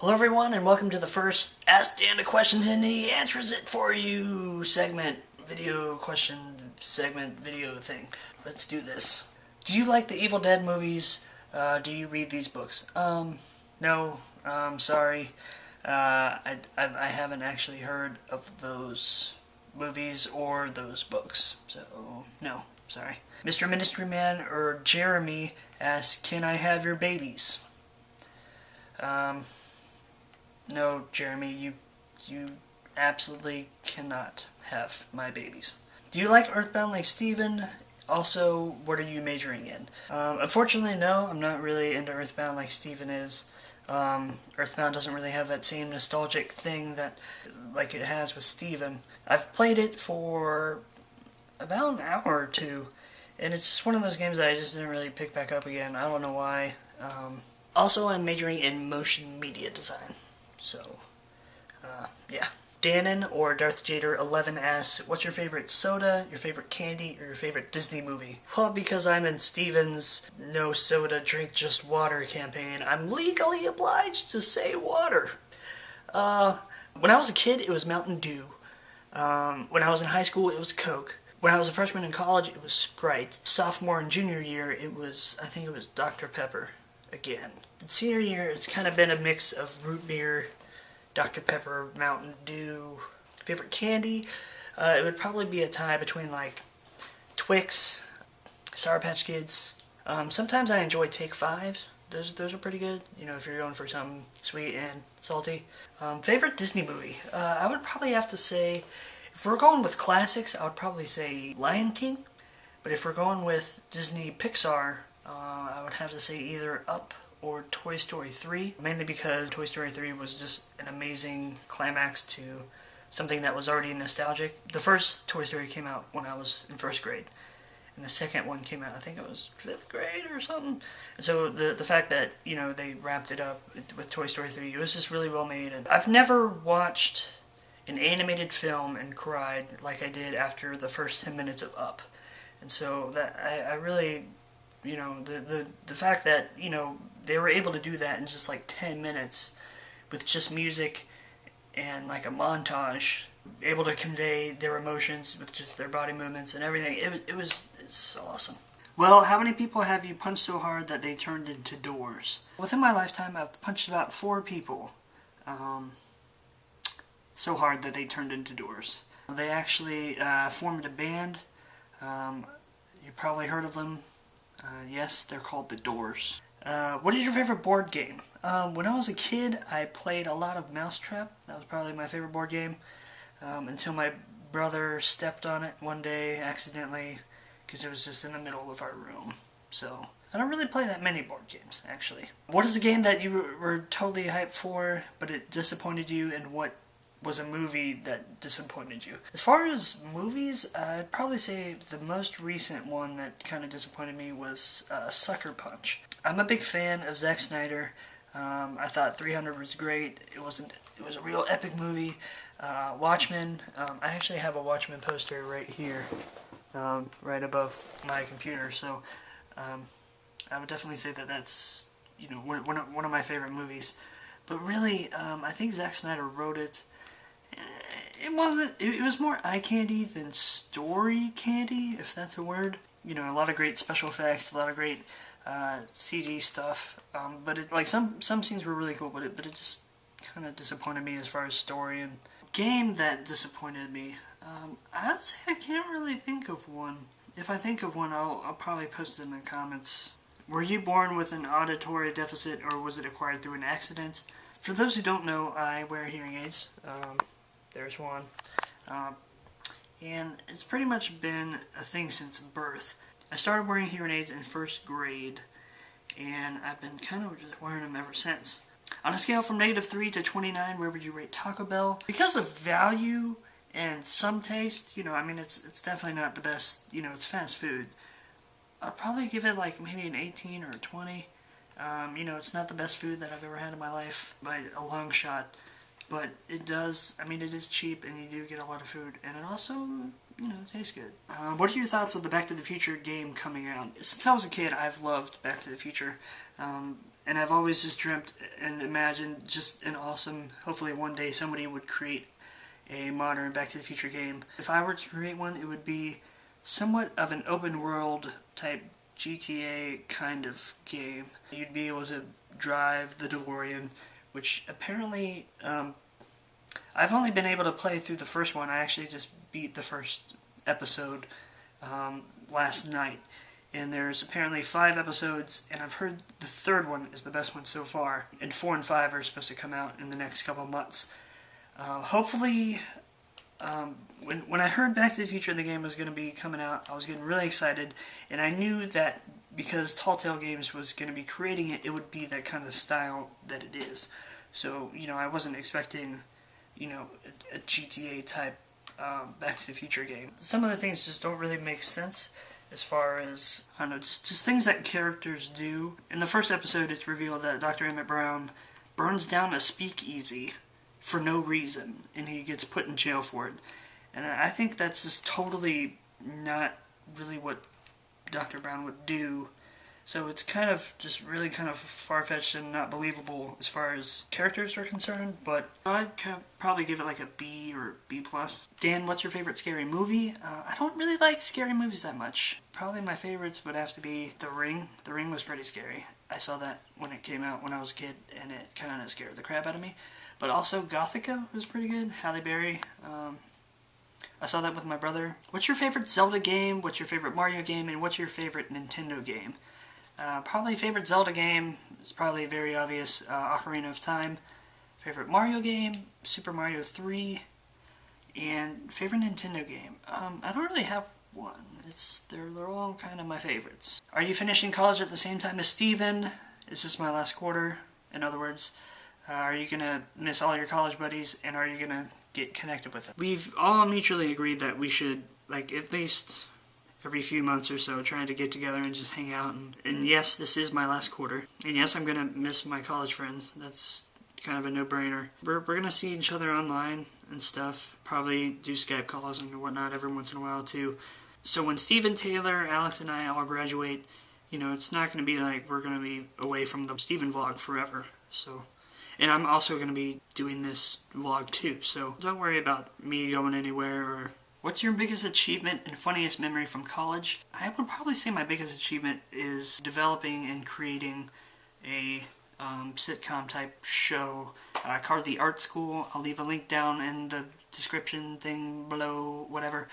Hello everyone, and welcome to the first Ask Dan a Question and he answers it for you video thing. Let's do this. Do you like the Evil Dead movies? Do you read these books? No, sorry. I haven't actually heard of those movies or those books, so no, sorry. Mr. Ministry Man or Jeremy asks, can I have your babies? No, Jeremy, you absolutely cannot have my babies. Do you like Earthbound like Steven? Also, what are you majoring in? Unfortunately, no, I'm not really into Earthbound like Steven is. Earthbound doesn't really have that same nostalgic thing that, like it has with Steven. I've played it for about an hour or two, and it's just one of those games that I just didn't really pick back up again. I don't know why. Also, I'm majoring in motion media design. So, yeah. Danon or Darth Jader 11 asks, what's your favorite soda, your favorite candy, or your favorite Disney movie? Well, because I'm in Steven's no soda, drink just water campaign, I'm legally obliged to say water. When I was a kid, it was Mountain Dew. When I was in high school, it was Coke. When I was a freshman in college, it was Sprite. Sophomore and junior year, I think it was Dr. Pepper again. Senior year, it's kind of been a mix of root beer, Dr. Pepper, Mountain Dew. Favorite candy? It would probably be a tie between like Twix, Sour Patch Kids. Sometimes I enjoy Take 5. Those are pretty good. You know, if you're going for something sweet and salty. Favorite Disney movie? I would probably have to say, if we're going with classics, I would probably say Lion King. But if we're going with Disney Pixar, I would have to say either Up or Toy Story 3, mainly because Toy Story 3 was just an amazing climax to something that was already nostalgic. The first Toy Story came out when I was in first grade, and the second one came out, I think it was 5th grade or something. And so the fact that, you know, they wrapped it up with Toy Story 3, it was just really well made. And I've never watched an animated film and cried like I did after the first 10 minutes of Up. And so that I really, you know, the fact that, you know, they were able to do that in just like 10 minutes with just music and like a montage, able to convey their emotions with just their body movements and everything. It's awesome. Well, how many people have you punched so hard that they turned into doors? Within my lifetime, I've punched about 4 people so hard that they turned into doors. They actually formed a band. You probably heard of them. Yes, they're called The Doors. What is your favorite board game? When I was a kid, I played a lot of Mousetrap. That was probably my favorite board game. Until my brother stepped on it one day accidentally, because it was just in the middle of our room. So, I don't really play that many board games, actually. What is a game that you were totally hyped for, but it disappointed you, and what was a movie that disappointed you? As far as movies, I'd probably say the most recent one that kind of disappointed me was Sucker Punch. I'm a big fan of Zack Snyder. I thought 300 was great. It was a real epic movie. Watchmen. I actually have a Watchmen poster right here, right above my computer. So I would definitely say that that's, you know, one of my favorite movies. But really, I think Zack Snyder wrote it. It was more eye candy than story candy, if that's a word. You know, a lot of great special effects, a lot of great CG stuff. But it, like some scenes were really cool, but it just kind of disappointed me as far as story. And game that disappointed me, I would say I can't really think of one. If I think of one, I'll probably post it in the comments. Were you born with an auditory deficit, or was it acquired through an accident? For those who don't know, I wear hearing aids. There's one. And it's pretty much been a thing since birth. I started wearing hearing aids in first grade, and I've been kind of just wearing them ever since. On a scale from -3 to 29, where would you rate Taco Bell? Because of value and some taste, you know, I mean, it's definitely not the best, you know, it's fast food. I'd probably give it like maybe an 18 or a 20. You know, it's not the best food that I've ever had in my life by a long shot. But it does, I mean, it is cheap and you do get a lot of food. And it also, you know, tastes good. What are your thoughts on the Back to the Future game coming out? Since I was a kid, I've loved Back to the Future. and I've always just dreamt and imagined just an awesome, hopefully one day somebody would create a modern Back to the Future game. If I were to create one, it would be somewhat of an open world type GTA kind of game. You'd be able to drive the DeLorean, which apparently, I've only been able to play through the first one. I actually just beat the first episode last night. And there's apparently 5 episodes, and I've heard the third one is the best one so far. And 4 and 5 are supposed to come out in the next couple months. Hopefully, when I heard Back to the Future the game was going to be coming out, I was getting really excited, and I knew that because Telltale Games was going to be creating it, it would be that kind of style that it is. So, you know, I wasn't expecting, you know, a GTA type Back to the Future game. Some of the things just don't really make sense as far as, I don't know, just things that characters do. In the first episode, it's revealed that Dr. Emmett Brown burns down a speakeasy for no reason, and he gets put in jail for it. And I think that's just totally not really what Dr. Brown would do. So it's kind of just really kind of far-fetched and not believable as far as characters are concerned, but I'd probably give it like a B or B+. Dan, what's your favorite scary movie? I don't really like scary movies that much. Probably my favorites would have to be The Ring. The Ring was pretty scary. I saw that when it came out when I was a kid, and it kind of scared the crap out of me. But also Gothica was pretty good. Halle Berry. I saw that with my brother. What's your favorite Zelda game? What's your favorite Mario game? And what's your favorite Nintendo game? Probably favorite Zelda game is probably very obvious, Ocarina of Time. Favorite Mario game, Super Mario 3. And favorite Nintendo game. I don't really have one. They're all kind of my favorites. Are you finishing college at the same time as Steven? Is this my last quarter? In other words, are you going to miss all your college buddies, and are you going to get connected with them? We've all mutually agreed that we should, like, at least every few months or so, trying to get together and just hang out. And yes, this is my last quarter. And yes, I'm going to miss my college friends. That's kind of a no-brainer. We're going to see each other online and stuff. Probably do Skype calls and whatnot every once in a while, too. So when Steven, Taylor, Alex, and I all graduate, you know, it's not going to be like we're going to be away from the Steven vlog forever. So, and I'm also going to be doing this vlog, too. So don't worry about me going anywhere or... What's your biggest achievement and funniest memory from college? I would probably say my biggest achievement is developing and creating a sitcom type show called The Art School. I'll leave a link down in the description thing below, whatever.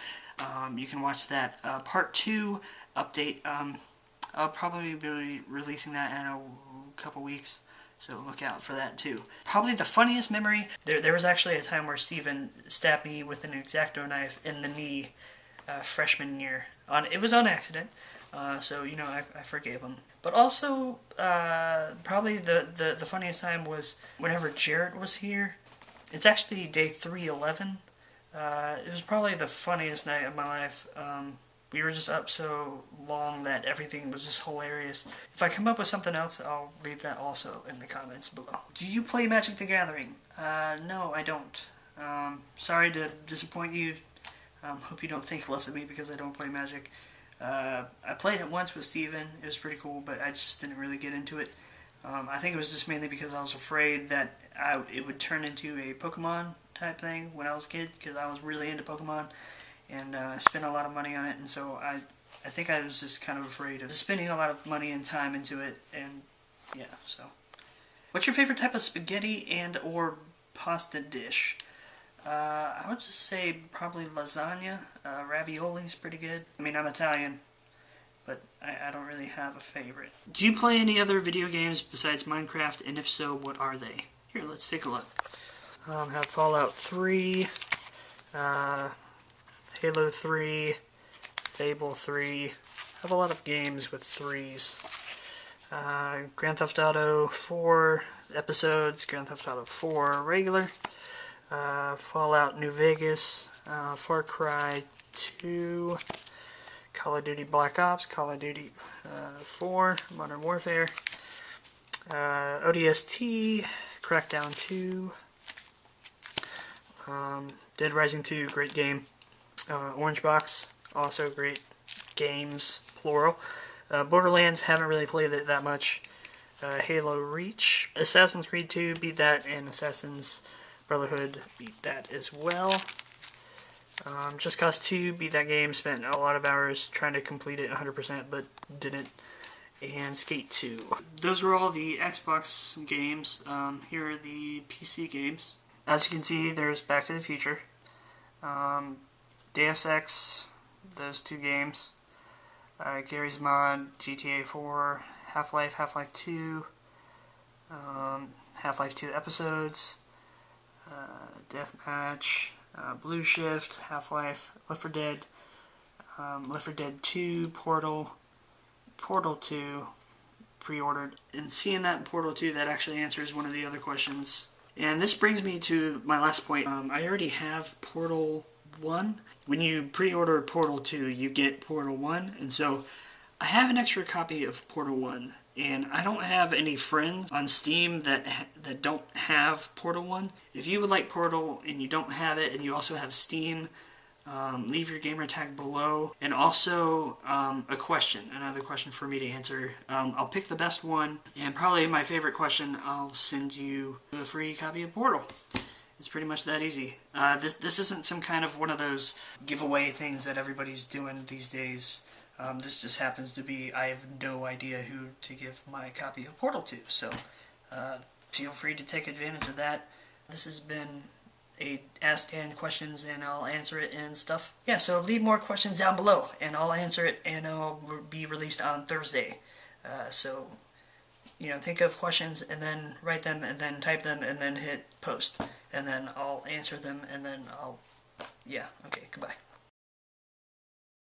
You can watch that. Part 2 update. I'll probably be releasing that in a couple weeks. So look out for that too. Probably the funniest memory, there was actually a time where Steven stabbed me with an X-Acto knife in the knee freshman year. It was on accident, so, you know, I forgave him. But also, probably the funniest time was whenever Jarrett was here. It's actually day 311. It was probably the funniest night of my life. We were just up so long that everything was just hilarious. If I come up with something else, I'll leave that also in the comments below. Do you play Magic the Gathering? No, I don't. Sorry to disappoint you. Hope you don't think less of me because I don't play Magic. I played it once with Steven. It was pretty cool, but I just didn't really get into it. I think it was just mainly because I was afraid that it would turn into a Pokemon type thing when I was a kid, because I was really into Pokemon. And spent a lot of money on it, and so I think I was just kind of afraid of spending a lot of money and time into it, and yeah, so. What's your favorite type of spaghetti and or pasta dish? I would just say probably lasagna. Ravioli's pretty good. I mean, I'm Italian, but I don't really have a favorite. Do you play any other video games besides Minecraft, and if so, what are they? Here, let's take a look. Have Fallout 3, Halo 3, Fable 3. I have a lot of games with 3s. Grand Theft Auto 4 episodes, Grand Theft Auto 4 regular, Fallout New Vegas, Far Cry 2, Call of Duty Black Ops, Call of Duty 4, Modern Warfare, ODST, Crackdown 2, Dead Rising 2, great game. Orange Box, also great games, plural. Borderlands, haven't really played it that much. Halo Reach. Assassin's Creed 2, beat that, and Assassin's Brotherhood, beat that as well. Just Cause 2, beat that game, spent a lot of hours trying to complete it 100%, but didn't. And Skate 2. Those were all the Xbox games. Here are the PC games. As you can see, there's Back to the Future, Deus Ex, those 2 games, Gary's Mod, GTA 4, Half-Life, Half-Life 2, Half-Life 2 episodes, Deathmatch, Blue Shift, Half-Life, Left 4 Dead, Left 4 Dead 2, Portal 2, pre-ordered. And seeing that in Portal 2, that actually answers one of the other questions. And this brings me to my last point. I already have Portal 1. When you pre-order Portal 2, you get Portal 1, and so I have an extra copy of Portal 1, and I don't have any friends on Steam that don't have Portal 1. If you would like Portal and you don't have it, and you also have Steam, leave your gamer tag below, and also another question for me to answer. I'll pick the best one, and probably my favorite question, I'll send you a free copy of Portal. It's pretty much that easy. This isn't some kind of one of those giveaway things that everybody's doing these days. This just happens to be, I have no idea who to give my copy of Portal to, so feel free to take advantage of that. This has been a Ask Dan questions, and I'll answer it and stuff. Yeah, so leave more questions down below, and I'll answer it, and it'll be released on Thursday. So, you know, think of questions, and then write them, and then type them, and then hit post. And then I'll answer them, and then yeah, okay, goodbye.